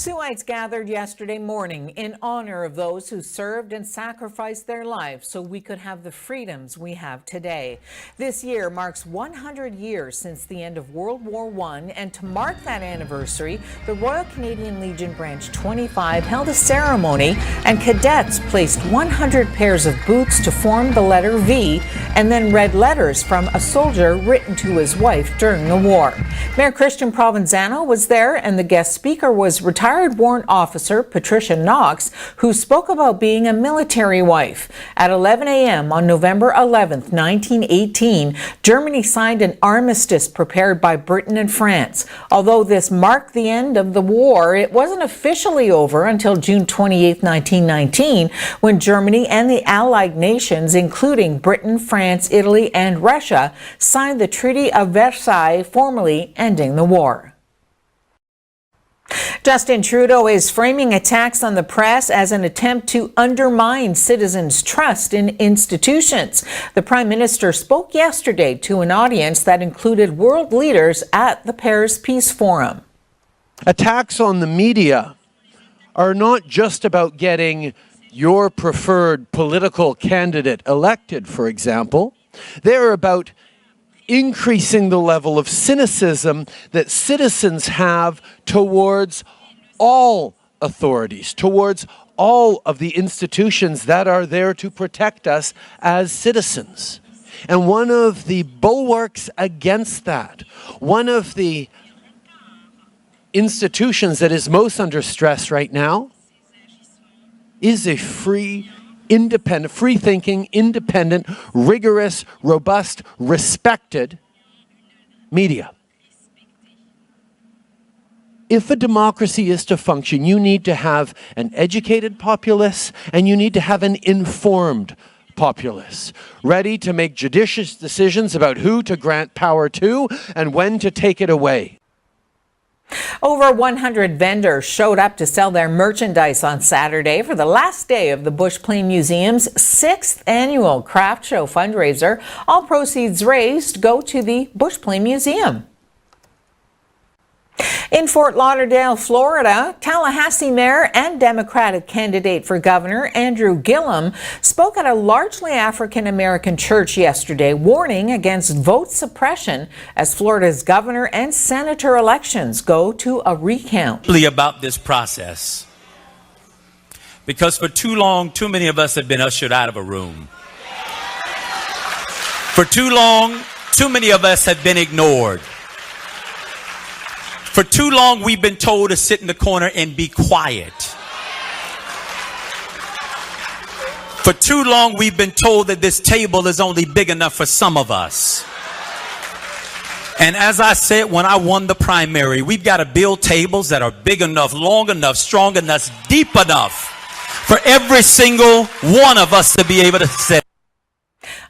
Suites gathered yesterday morning in honor of those who served and sacrificed their lives so we could have the freedoms we have today. This year marks 100 years since the end of World War I, and to mark that anniversary, the Royal Canadian Legion Branch 25 held a ceremony, and cadets placed 100 pairs of boots to form the letter V and then read letters from a soldier written to his wife during the war. Mayor Christian Provenzano was there, and the guest speaker was retired warrant officer Patricia Knox, who spoke about being a military wife. At 11 a.m. on November 11th, 1918, Germany signed an armistice prepared by Britain and France. Although this marked the end of the war, it wasn't officially over until June 28, 1919, when Germany and the Allied nations, including Britain, France, Italy, and Russia, signed the Treaty of Versailles, formally ending the war. Justin Trudeau is framing attacks on the press as an attempt to undermine citizens' trust in institutions. The Prime Minister spoke yesterday to an audience that included world leaders at the Paris Peace Forum. Attacks on the media are not just about getting your preferred political candidate elected, for example. They're about increasing the level of cynicism that citizens have towards all authorities, towards all of the institutions that are there to protect us as citizens. And one of the bulwarks against that, one of the institutions that is most under stress right now, is a free, independent, free-thinking, independent, rigorous, robust, respected media. If a democracy is to function, you need to have an educated populace and you need to have an informed populace, ready to make judicious decisions about who to grant power to and when to take it away. Over 100 vendors showed up to sell their merchandise on Saturday for the last day of the Bush Plane Museum's 6th annual craft show fundraiser. All proceeds raised go to the Bush Plane Museum. In Fort Lauderdale, Florida, Tallahassee Mayor and Democratic candidate for governor Andrew Gillum spoke at a largely African-American church yesterday, warning against vote suppression as Florida's governor and senator elections go to a recount. About this process, because for too long, too many of us have been ushered out of a room. For too long, too many of us have been ignored. For too long, we've been told to sit in the corner and be quiet. For too long, we've been told that this table is only big enough for some of us. And as I said when I won the primary, we've got to build tables that are big enough, long enough, strong enough, deep enough for every single one of us to be able to sit.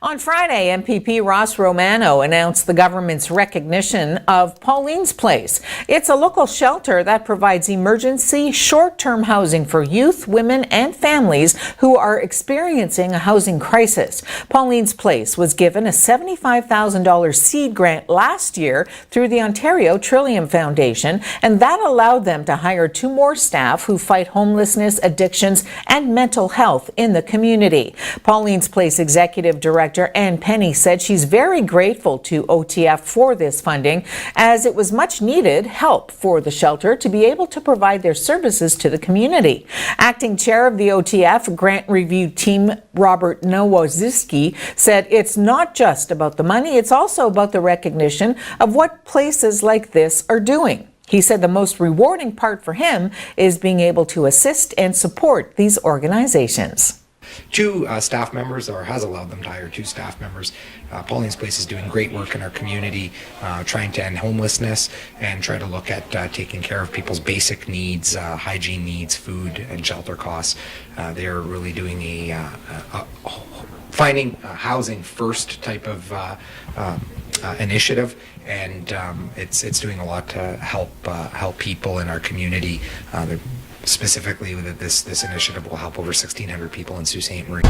On Friday, MPP Ross Romano announced the government's recognition of Pauline's Place. It's a local shelter that provides emergency short-term housing for youth, women, and families who are experiencing a housing crisis. Pauline's Place was given a $75,000 seed grant last year through the Ontario Trillium Foundation, and that allowed them to hire 2 more staff who fight homelessness, addictions, and mental health in the community. Pauline's Place Executive Director Ann Penny said she's very grateful to OTF for this funding, as it was much needed help for the shelter to be able to provide their services to the community. Acting chair of the OTF grant review team, Robert Nowoziski, said it's not just about the money, it's also about the recognition of what places like this are doing. He said the most rewarding part for him is being able to assist and support these organizations. 2 staff members, or has allowed them to hire 2 staff members. Pauline's Place is doing great work in our community, trying to end homelessness and try to look at taking care of people's basic needs, hygiene needs, food and shelter costs. They're really doing a finding housing first type of initiative, and it's doing a lot to help people in our community. Specifically, this initiative will help over 1,600 people in Sault Ste. Marie.